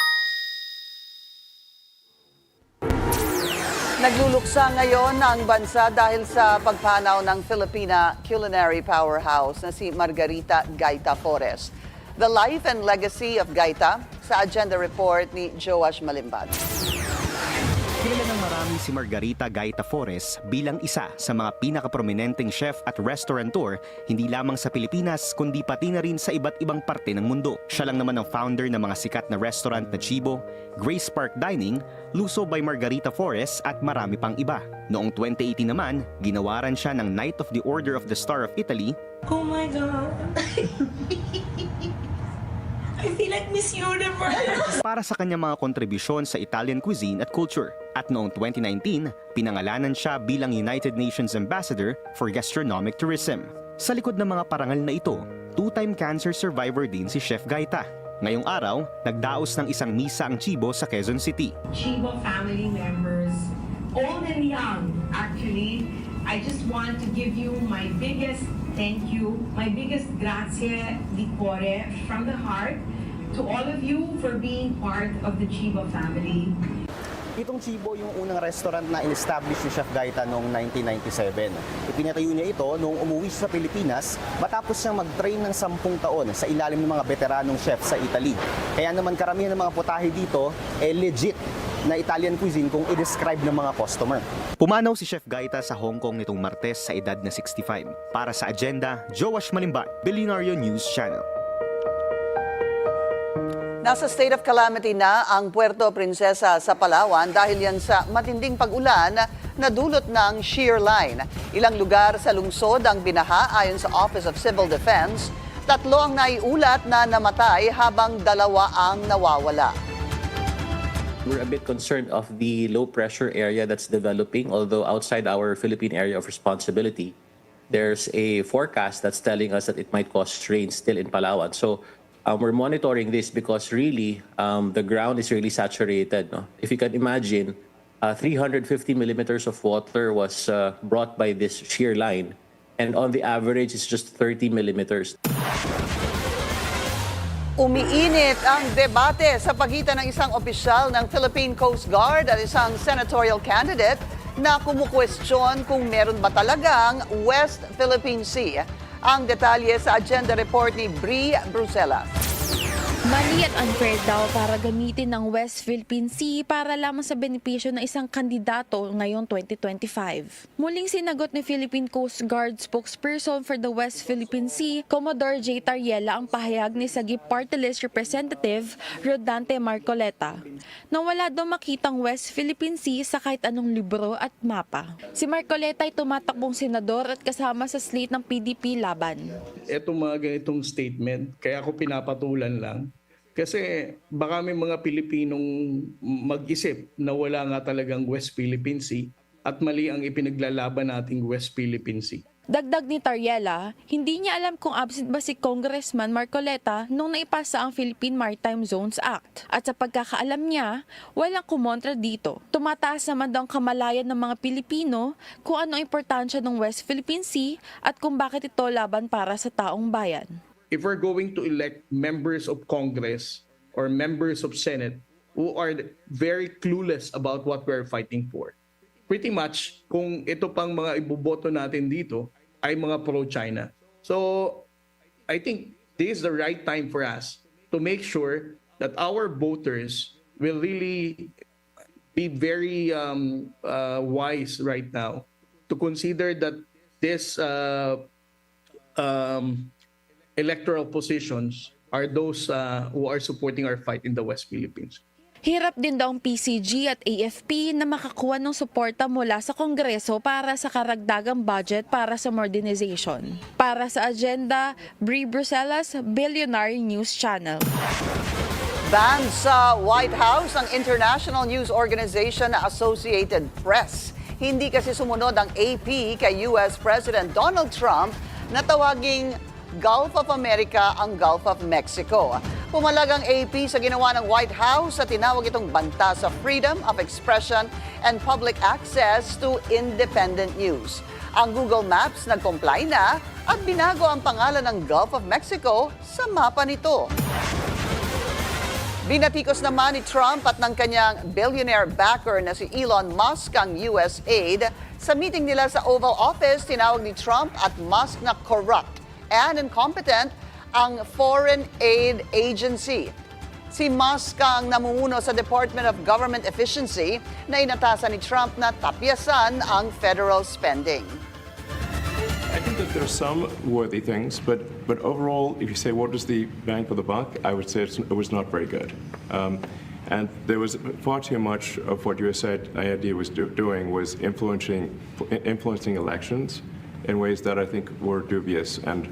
Speaker 3: Nagluluksa ngayon ang bansa dahil sa pagpanaw ng Filipina culinary powerhouse na si Margarita Gaita Flores. The life and legacy of Gaita sa agenda report ni Joash Malimbad.
Speaker 26: Kilala ng marami si Margarita Gaita Flores bilang isa sa mga pinakaprominenteng chef at restaurateur hindi lamang sa Pilipinas kundi pati na rin sa iba't ibang parte ng mundo. Siya lang naman ang founder ng mga sikat na restaurant na Chibo, Grace Park Dining, Luso by Margarita Flores at marami pang iba. Noong 2018 naman, ginawaran siya ng Knight of the Order of the Star of Italy.
Speaker 27: Oh my God! I feel like Miss Universe!
Speaker 26: Para sa kanyang mga kontribusyon sa Italian cuisine at culture. At noong 2019, pinangalanan siya bilang United Nations Ambassador for Gastronomic Tourism. Sa likod ng mga parangal na ito, 2-time cancer survivor din si Chef Gaita. Ngayong araw, nagdaos ng isang misa ang Chibo sa Quezon City.
Speaker 27: Chibo family members, old and young, actually, I just want to give you my biggest thank you, my biggest grazie di cuore from the heart to all of you for being part of the Chibo family.
Speaker 26: Itong Chibo yung unang restaurant na in-establish ni Chef Gaita noong 1997. Ipinatayo niya ito noong umuwi siya sa Pilipinas matapos siyang mag-train ng 10 taon sa ilalim ng mga veteranong chef sa Italy. Kaya naman karamihan ng mga putahe dito legit na Italian cuisine kung i-describe ng mga customer. Pumanaw si Chef Gaita sa Hong Kong nitong Martes sa edad na 65. Para sa agenda, Joash Malimbad, Bilyonaryo News Channel.
Speaker 3: Nasa state of calamity na ang Puerto Princesa sa Palawan dahil yan sa matinding pag-ulan na dulot ng shear line. Ilang lugar sa lungsod ang binaha ayon sa Office of Civil Defense. 3 ang naiulat na namatay habang 2 ang nawawala.
Speaker 28: We're a bit concerned of the low pressure area that's developing, although outside our Philippine area of responsibility, there's a forecast that's telling us that it might cause rain still in Palawan. So we're monitoring this because really the ground is really saturated. No? If you can imagine, 350 millimeters of water was brought by this shear line, and on the average, it's just 30 millimeters.
Speaker 3: Umiinit ang debate sa pagitan ng isang opisyal ng Philippine Coast Guard at isang senatorial candidate na kumukwestiyon kung meron ba talagang West Philippine Sea. Ang detalye sa agenda report ni Bri Bruselas.
Speaker 14: Mali at unfair daw para gamitin ng West Philippine Sea para lamang sa benepisyo ng isang kandidato ngayong 2025. Muling sinagot ni Philippine Coast Guard spokesperson for the West Philippine Sea, Commodore J. Tariela, ang pahayag ni Sagip Party List Representative Rodante Marcoleta na wala daw makitang West Philippine Sea sa kahit anong libro at mapa. Si Marcoleta ay tumatakbong senador at kasama sa slate ng PDP laban.
Speaker 1: Etong mga ganitong statement, kaya ako pinapatulan lang. Kasi baka may mga Pilipinong mag-isip na wala nga talagang West Philippine Sea at mali ang ipinaglalaban nating West Philippine Sea.
Speaker 14: Dagdag ni Tariela, hindi niya alam kung absent ba si Congressman Marcoleta nung naipasa ang Philippine Maritime Zones Act. At sa pagkakaalam niya, walang kumontra dito. Tumataas naman daw ang kamalayan ng mga Pilipino kung ano ang importansya ng West Philippine Sea at kung bakit ito laban para sa taong bayan.
Speaker 1: If we're going to elect members of Congress or members of Senate who are very clueless about what we're fighting for, pretty much kung ito pang mga iboboto natin dito ay mga pro-China. So I think this is the right time for us to make sure that our voters will really be very wise right now to consider that this electoral positions are those who are supporting our fight in the West Philippines.
Speaker 14: Hirap din daw ang PCG at AFP na makakuha ng suporta mula sa Kongreso para sa karagdagang budget para sa modernization. Para sa agenda, Bri Bruselas, Bilyonaryo News Channel.
Speaker 3: Banned sa White House ang international news organization na Associated Press. Hindi kasi sumunod ang AP kay US President Donald Trump na tawaging Gulf of America ang Gulf of Mexico. Pumalag ang AP sa ginawa ng White House at tinawag itong banta sa freedom of expression and public access to independent news. Ang Google Maps nag-comply na at binago ang pangalan ng Gulf of Mexico sa mapa nito. Binatikos naman ni Trump at ng kanyang billionaire backer na si Elon Musk ang US aid. Sa meeting nila sa Oval Office, tinawag ni Trump at Musk na corrupt and incompetent ang Foreign Aid Agency. Si Musk ang namumuno sa Department of Government Efficiency na inatasan ni Trump na tapyasan ang federal spending.
Speaker 4: I think that there's some worthy things, but overall, if you say what is the bang for the buck, I would say it was not very good. And there was far too much of what USAID was doing was influencing elections in ways that I think were dubious and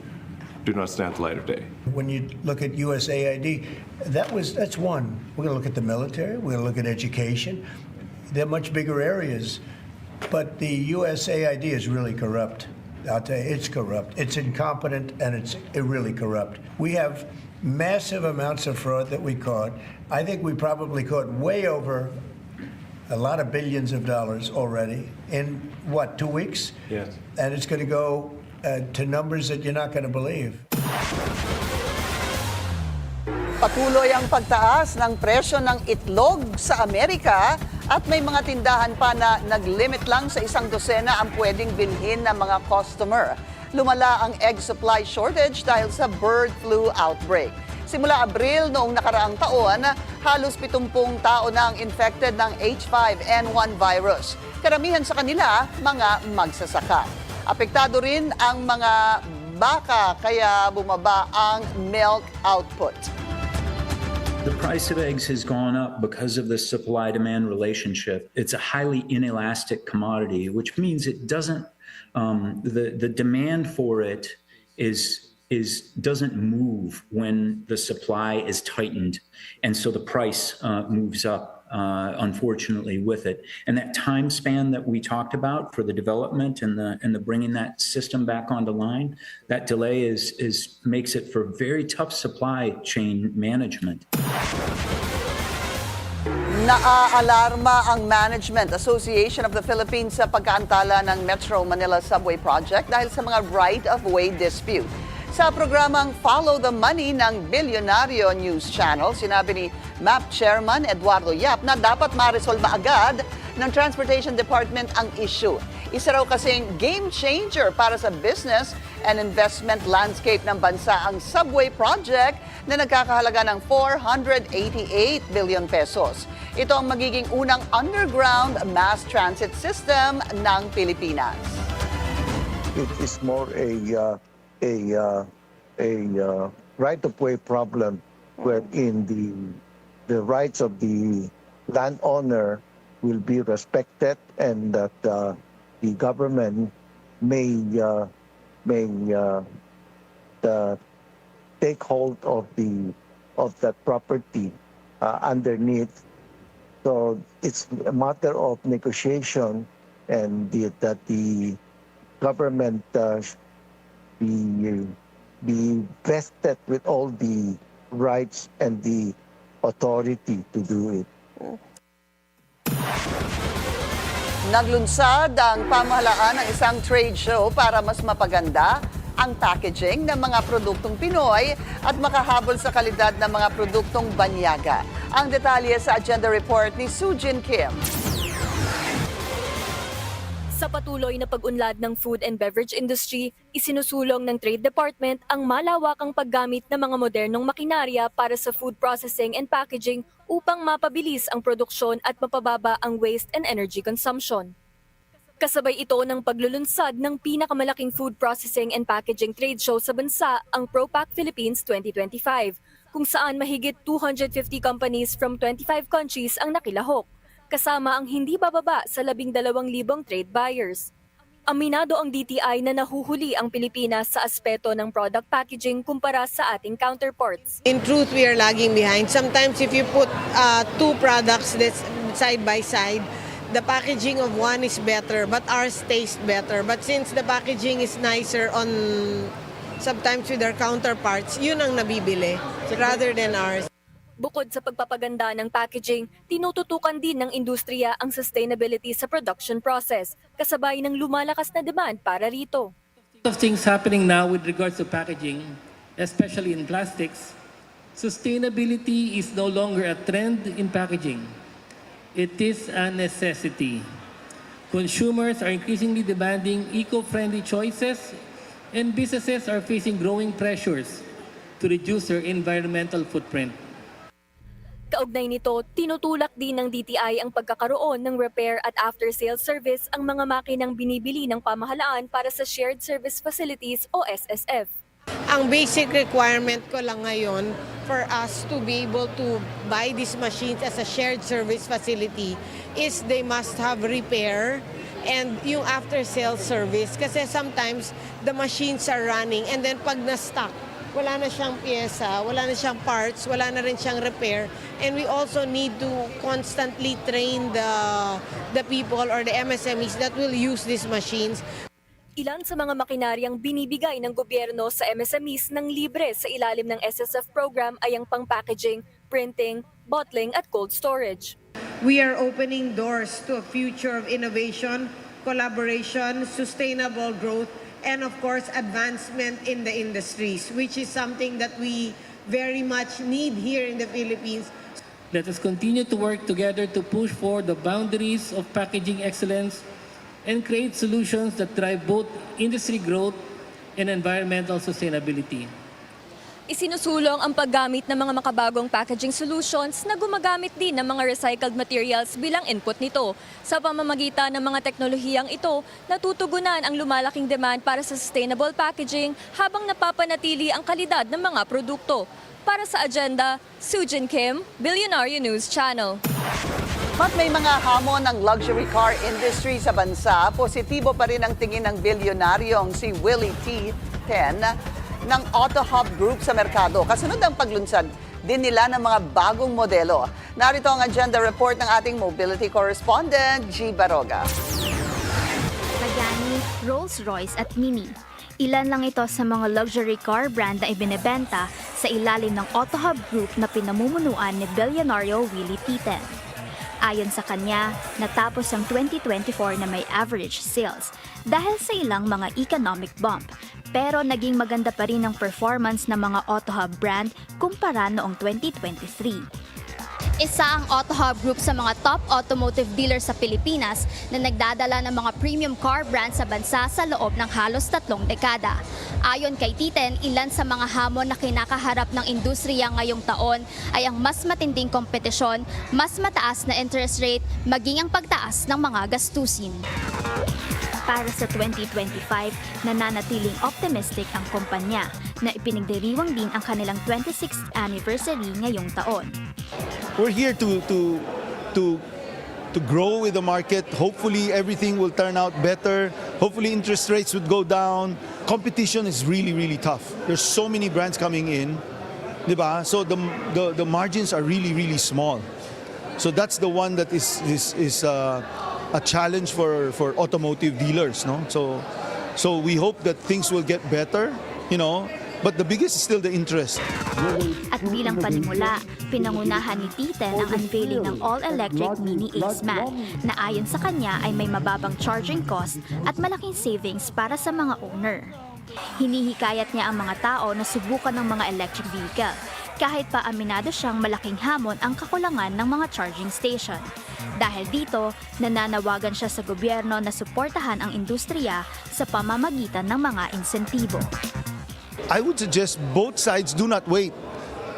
Speaker 4: do not stand the light of day.
Speaker 5: When you look at USAID, that's one. We're going to look at the military. We're going to look at education. They're much bigger areas, but the USAID is really corrupt. I'll tell you, it's corrupt. It's incompetent, and it's really corrupt. We have massive amounts of fraud that we caught. I think we probably caught way over a lot of billions of dollars already in, 2 weeks?
Speaker 4: Yes.
Speaker 5: And it's going to go to numbers that you're not going to believe.
Speaker 3: Patuloy ang pagtaas ng presyo ng itlog sa Amerika at may mga tindahan pa na nag-limit lang sa 1 dosena ang pwedeng bilhin ng mga customer. Lumala ang egg supply shortage dahil sa bird flu outbreak. Simula Abril noong nakaraang taon, halos 70 tao na ang infected ng H5N1 virus. Karamihan sa kanila, mga magsasaka. Apektado rin ang mga baka kaya bumaba ang milk output.
Speaker 8: The price of eggs has gone up because of the supply-demand relationship. It's a highly inelastic commodity, which means it doesn't, the demand for it doesn't move when the supply is tightened, and so the price moves up, unfortunately, with it. And that time span that we talked about for the development and the bringing that system back onto line, that delay makes it for very tough supply chain management.
Speaker 3: Naaalarma ang Management Association of the Philippines sa pagkaantala ng Metro Manila Subway Project dahil sa mga right-of-way dispute. Sa programang Follow the Money ng Bilyonaryo News Channel, sinabi ni MAP Chairman Eduardo Yap na dapat maresolba agad ng Transportation Department ang issue. Isa raw kasing game changer para sa business and investment landscape ng bansa ang subway project na nagkakahalaga ng 488 billion pesos. Ito ang magiging unang underground mass transit system ng Pilipinas.
Speaker 6: It is more a right-of-way problem wherein the rights of the landowner will be respected and that the government may take hold of that property underneath. So it's a matter of negotiation and that the government be vested with all the rights and the authority to do it.
Speaker 3: Naglunsad ang pamahalaan ng isang trade show para mas mapaganda ang packaging ng mga produktong Pinoy at makahabol sa kalidad ng mga produktong banyaga. Ang detalye sa agenda report ni Sujin Kim.
Speaker 7: Sa patuloy na pag-unlad ng food and beverage industry, isinusulong ng Trade Department ang malawakang paggamit ng mga modernong makinarya para sa food processing and packaging upang mapabilis ang produksyon at mapababa ang waste and energy consumption. Kasabay ito ng paglulunsad ng pinakamalaking food processing and packaging trade show sa bansa, ang ProPack Philippines 2025, kung saan mahigit 250 companies from 25 countries ang nakilahok, kasama ang hindi bababa sa 12,000 trade buyers. Aminado ang DTI na nahuhuli ang Pilipinas sa aspeto ng product packaging kumpara sa ating counterparts.
Speaker 9: In truth, we are lagging behind. Sometimes if you put two products that's side by side, the packaging of one is better, but ours tastes better. But since the packaging is nicer on sometimes with our counterparts, yun ang nabibili rather than ours.
Speaker 7: Bukod sa pagpapaganda ng packaging, tinututukan din ng industriya ang sustainability sa production process, kasabay ng lumalakas na demand para rito.
Speaker 11: Of things happening now with regards to packaging, especially in plastics, sustainability is no longer a trend in packaging. It is a necessity. Consumers are increasingly demanding eco-friendly choices, and businesses are facing growing pressures to reduce their environmental footprint.
Speaker 7: Kaugnay nito, tinutulak din ng DTI ang pagkakaroon ng repair at after-sales service ang mga makinang binibili ng pamahalaan para sa Shared Service Facilities o SSF.
Speaker 9: Ang basic requirement ko lang ngayon for us to be able to buy these machines as a shared service facility is they must have repair and yung after-sales service. Kasi sometimes the machines are running and then pag na-stuck, wala na siyang pyesa, wala na siyang parts, wala na rin siyang repair. And we also need to constantly train the people or the MSMEs that will use these machines.
Speaker 7: Ilan sa mga makinaryang binibigay ng gobyerno sa MSMEs ng libre sa ilalim ng SSF program ay ang pang-packaging, printing, bottling at cold storage.
Speaker 9: We are opening doors to a future of innovation, collaboration, sustainable growth, and of course, advancement in the industries, which is something that we very much need here in the Philippines.
Speaker 11: Let us continue to work together to push forward the boundaries of packaging excellence and create solutions that drive both industry growth and environmental sustainability.
Speaker 7: Isinusulong ang paggamit ng mga makabagong packaging solutions na gumagamit din ng mga recycled materials bilang input nito. Sa pamamagitan ng mga teknolohiyang ito, natutugunan ang lumalaking demand para sa sustainable packaging habang napapanatili ang kalidad ng mga produkto. Para sa agenda, Sujin Kim, Bilyonaryo News Channel.
Speaker 3: At may mga hamon ng luxury car industry sa bansa, positibo pa rin ang tingin ng bilyonaryong si Willie T. 10 ng Auto Hub Group sa merkado. Kasunod ang paglunsad din nila ng mga bagong modelo. Narito ang agenda report ng ating mobility correspondent, G. Baroga.
Speaker 12: Pagani, Rolls-Royce at Mini. Ilan lang ito sa mga luxury car brand na ibinebenta sa ilalim ng Auto Hub Group na pinamumunuan ni Bilyonaryo Willie T. 10. Ayon sa kanya, natapos ang 2024 na may average sales dahil sa ilang mga economic bump. Pero naging maganda pa rin ang performance ng mga auto hub brand kumpara noong 2023.
Speaker 10: Isa ang Auto Hub Group sa mga top automotive dealers sa Pilipinas na nagdadala ng mga premium car brands sa bansa sa loob ng halos 3 dekada. Ayon kay Titen, ilan sa mga hamon na kinakaharap ng industriya ngayong taon ay ang mas matinding kompetisyon, mas mataas na interest rate, maging ang pagtaas ng mga gastusin.
Speaker 12: Para sa 2025, nananatiling optimistic ang kumpanya na ipinagdiriwang din ang kanilang 26th anniversary ngayong taon.
Speaker 13: We're here to grow with the market. Hopefully everything will turn out better. Hopefully interest rates would go down. Competition is really tough. There's so many brands coming in, diba? So the margins are really small. So that's the one that is a challenge for automotive dealers, no? So we hope that things will get better, you know. But the biggest is still the interest.
Speaker 12: At bilang panimula, pinangunahan ni Titen ang unveiling ng all-electric Mini Aceman na ayon sa kanya ay may mababang charging cost at malaking savings para sa mga owner. Hinihikayat niya ang mga tao na subukan ng mga electric vehicle, kahit pa aminado siyang malaking hamon ang kakulangan ng mga charging station. Dahil dito, nananawagan siya sa gobyerno na suportahan ang industriya sa pamamagitan ng mga insentibo.
Speaker 13: I would suggest both sides do not wait.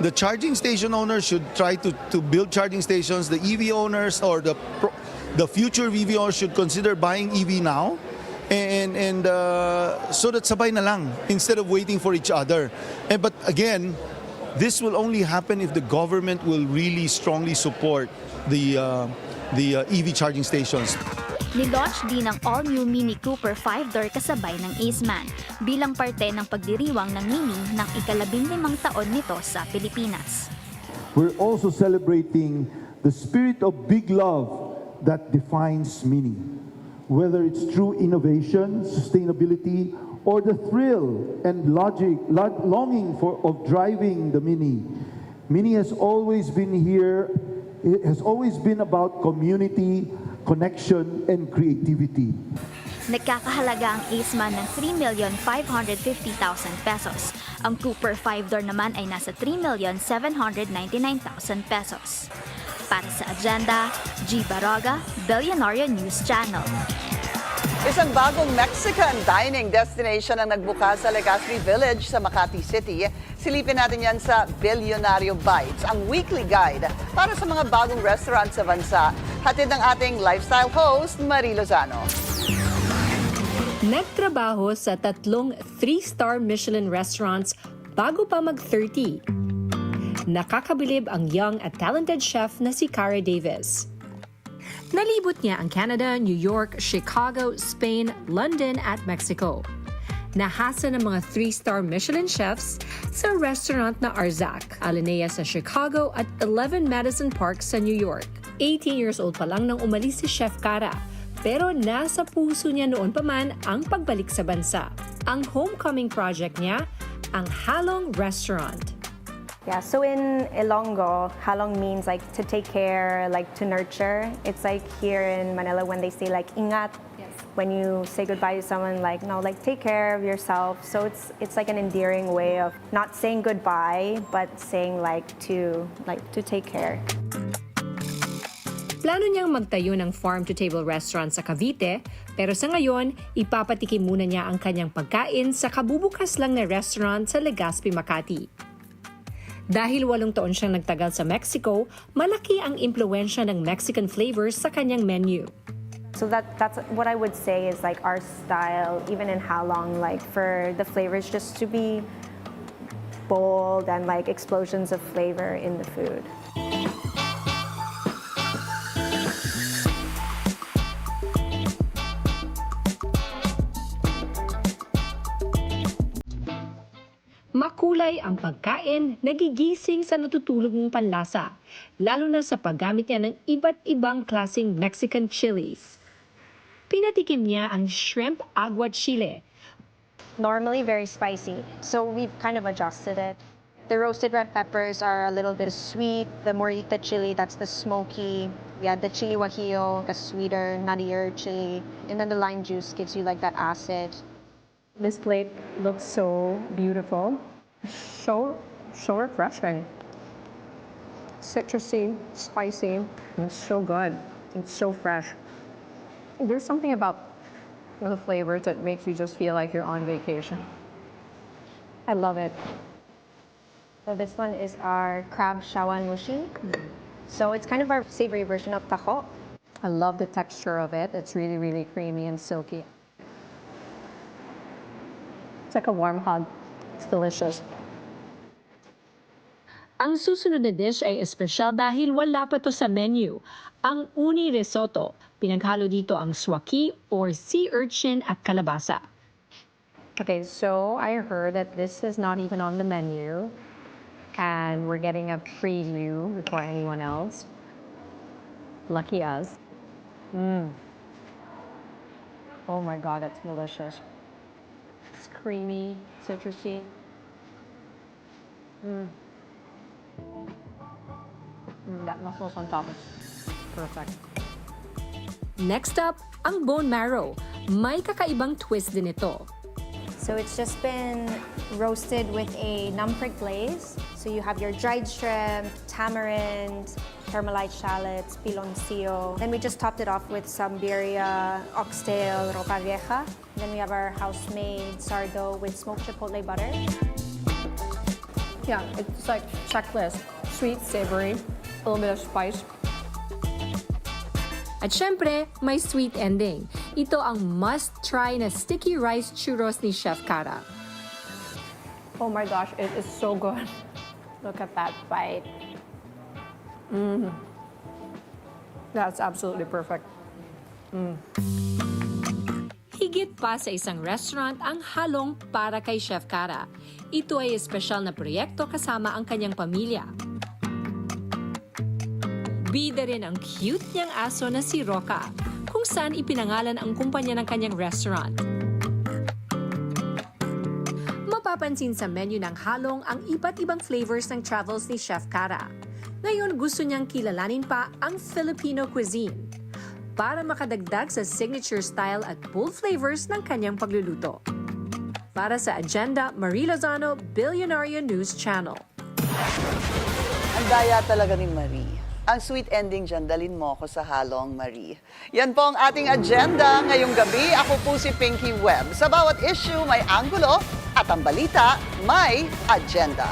Speaker 13: The charging station owners should try to build charging stations. The EV owners or the future EV owners should consider buying EV now, and so that sabay na lang instead of waiting for each other. But again, this will only happen if the government will really strongly support the EV charging stations.
Speaker 12: Nilaunch din ang all-new Mini Cooper 5-door kasabay ng Aceman bilang parte ng pagdiriwang ng Mini ng ika-15 taon nito sa Pilipinas.
Speaker 15: We're also celebrating the spirit of big love that defines Mini. Whether it's through innovation, sustainability, or the thrill and longing of driving the Mini. Mini has always been here. It has always been about community, connection, and creativity.
Speaker 12: Nagkakahalaga ang Aceman ng 3,550,000 pesos. Ang Cooper 5-door naman ay nasa 3,799,000 pesos. Para sa agenda, G. Baroga, Bilyonaryo News Channel.
Speaker 3: Isang bagong Mexican dining destination ang nagbukas sa Legazpi Village sa Makati City. Silipin natin yan sa Bilyonaryo Bites, ang weekly guide para sa mga bagong restaurant sa bansa. Hatid ng ating lifestyle host, Marie Lozano.
Speaker 16: Nagtrabaho sa 3 3-star Michelin restaurants bago pa mag-30. Nakakabilib ang young at talented chef na si Cara Davis. Nalibot niya ang Canada, New York, Chicago, Spain, London at Mexico. Nahasa ng mga 3-star Michelin chefs sa restaurant na Arzak, Alinea sa Chicago at 11 Madison Park sa New York. 18 years old pa lang nang umalis si Chef Cara, pero nasa puso niya noon pa man ang pagbalik sa bansa. Ang homecoming project niya, ang Halong Restaurant.
Speaker 18: Yeah, so in Ilonggo, halong means like to take care, like to nurture. It's like here in Manila when they say like ingat. Yes. When you say goodbye to someone, like no, like take care of yourself. So it's like an endearing way of not saying goodbye, but saying like to take care.
Speaker 16: Plano niyang magtayo ng farm-to-table restaurant sa Cavite, pero sa ngayon, ipapatikim muna niya ang kanyang pagkain sa kabubukas lang na restaurant sa Legazpi, Makati. Dahil 8 taon siyang nagtagal sa Mexico, malaki ang impluwensya ng Mexican flavors sa kanyang menu.
Speaker 18: So that's what I would say is like our style, even in halong, like for the flavors just to be bold and like explosions of flavor in the food.
Speaker 16: Makulay ang pagkain, nagigising sa natutulog mong panlasa, lalo na sa paggamit niya ng iba't ibang klaseng Mexican chilies. Pinatikim niya ang shrimp agua chile.
Speaker 19: Normally very spicy, so we've kind of adjusted it. The roasted red peppers are a little bit sweet. The morita chili, that's the smoky Yeah, the chili guajillo, the sweeter, nuttier chili, and then the lime juice gives you like that acid.
Speaker 16: This plate looks so beautiful. So refreshing. Citrusy, spicy, and it's so good. It's so fresh. There's something about the flavors that makes you just feel like you're on vacation. I love it.
Speaker 19: So this one is our crab shawan mushi. So it's kind of our savory version of taho.
Speaker 16: I love the texture of it. It's really, really creamy and silky. It's like a warm hug. It's delicious.
Speaker 2: Ang susunod na dish ay espesyal dahil wala pa to sa menu. Ang uni risotto. Pinaghalo dito ang swaki or sea urchin at kalabasa.
Speaker 16: Okay, so I heard that this is not even on the menu. And we're getting a preview before anyone else. Lucky us. Oh my God, that's delicious. It's creamy, citrusy. That muscle's on top. Perfect.
Speaker 2: Next up, ang bone marrow. May kakaibang twist din ito.
Speaker 18: So it's just been roasted with a numprick glaze. So you have your dried shrimp, tamarind, caramelized shallots, piloncillo. Then we just topped it off with some birria, oxtail, ropa vieja. Then we have our house-made sardo with smoked chipotle butter.
Speaker 16: Yeah, it's like checklist. Sweet, savory, a little bit of spice.
Speaker 2: At syempre, may sweet ending. Ito ang must-try na sticky rice churros ni Chef Sara.
Speaker 16: Oh my gosh, it is so good. Look at that bite. That's absolutely perfect.
Speaker 2: Higit pa sa isang restaurant ang halong para kay Chef Sara. Ito ay espesyal na proyekto kasama ang kanyang pamilya. Bida rin ang cute niyang aso na si Roca, kung saan ipinangalan ang kumpanya ng kanyang restaurant. Mapapansin sa menu ng halong ang iba't ibang flavors ng travels ni Chef Sara. Ngayon gusto niyang kilalanin pa ang Filipino cuisine para makadagdag sa signature style at bold flavors ng kanyang pagluluto. Para sa Agenda, Marie Lozano, Bilyonaryo News Channel.
Speaker 3: Ang daya talaga ni Marie. Ang sweet ending dyan, dalin mo ako sa halong, Marie. Yan po ang ating agenda ngayong gabi. Ako po si Pinky Webb. Sa bawat issue, may anggulo at ang balita, may agenda.